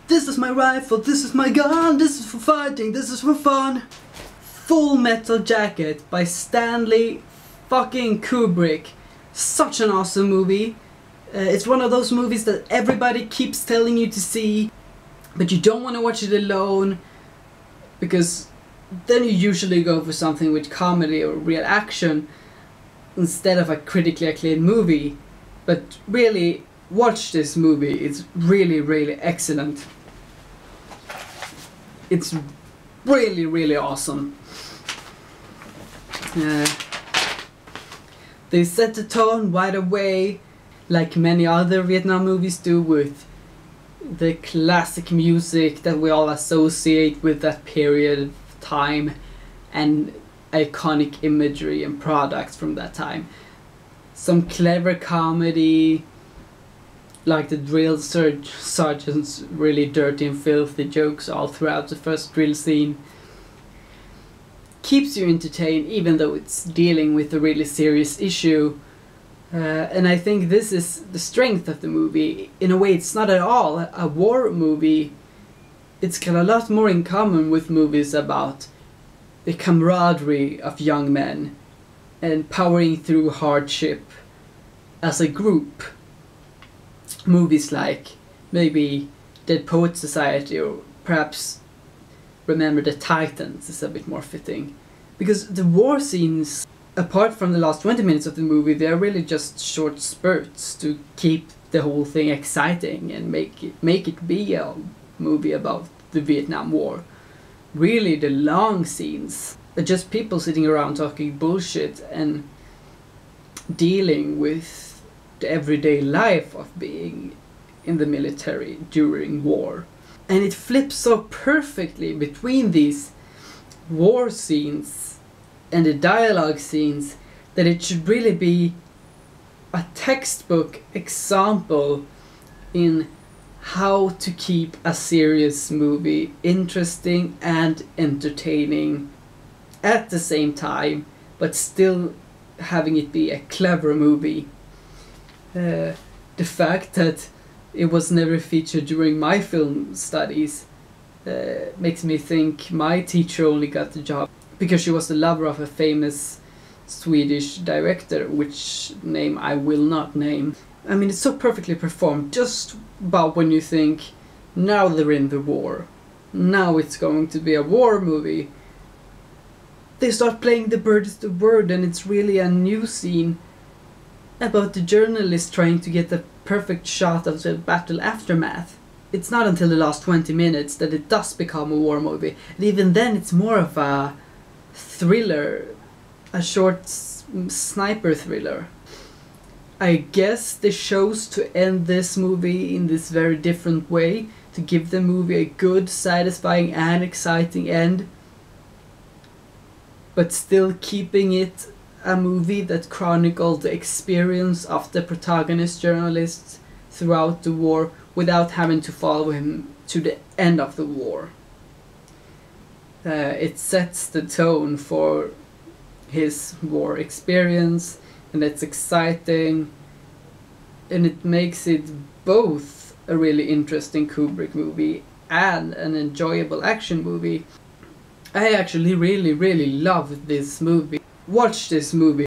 This is my rifle, this is my gun, this is for fighting, this is for fun. Full Metal Jacket by Stanley fucking Kubrick. Such an awesome movie. It's one of those movies that everybody keeps telling you to see, but you don't want to watch it alone, because then you usually go for something with comedy or real action instead of a critically acclaimed movie. But really, watch this movie. It's really, really excellent. It's really, really awesome. They set the tone right away, like many other Vietnam movies do, with the classic music that we all associate with that period of time and iconic imagery and products from that time. Some clever comedy, like the drill sergeant's really dirty and filthy jokes all throughout the first drill scene. Keeps you entertained even though it's dealing with a really serious issue. And I think this is the strength of the movie. In a way, it's not at all a war movie. It's got a lot more in common with movies about the camaraderie of young men and powering through hardship as a group. Movies like maybe Dead Poets Society, or perhaps Remember the Titans is a bit more fitting. Because the war scenes, apart from the last 20 minutes of the movie, they're really just short spurts to keep the whole thing exciting and make it be a movie about the Vietnam War. Really, the long scenes are just people sitting around talking bullshit and dealing with the everyday life of being in the military during war. And it flips so perfectly between these war scenes and the dialogue scenes that it should really be a textbook example in how to keep a serious movie interesting and entertaining at the same time, but still having it be a clever movie. The fact that it was never featured during my film studies makes me think my teacher only got the job because she was the lover of a famous Swedish director, which name I will not name. I mean, it's so perfectly performed, just about when you think, now they're in the war, now it's going to be a war movie. They start playing The Bird is the Word, and it's really a new scene about the journalist trying to get the perfect shot of the battle aftermath. It's not until the last 20 minutes that it does become a war movie, and even then it's more of a thriller, a short sniper thriller. I guess they chose to end this movie in this very different way, to give the movie a good, satisfying and exciting end, but still keeping it a movie that chronicled the experience of the protagonist journalist throughout the war without having to follow him to the end of the war. It sets the tone for his war experience, and it's exciting, and it makes it both a really interesting Kubrick movie and an enjoyable action movie. I actually really love this movie. Watch this movie.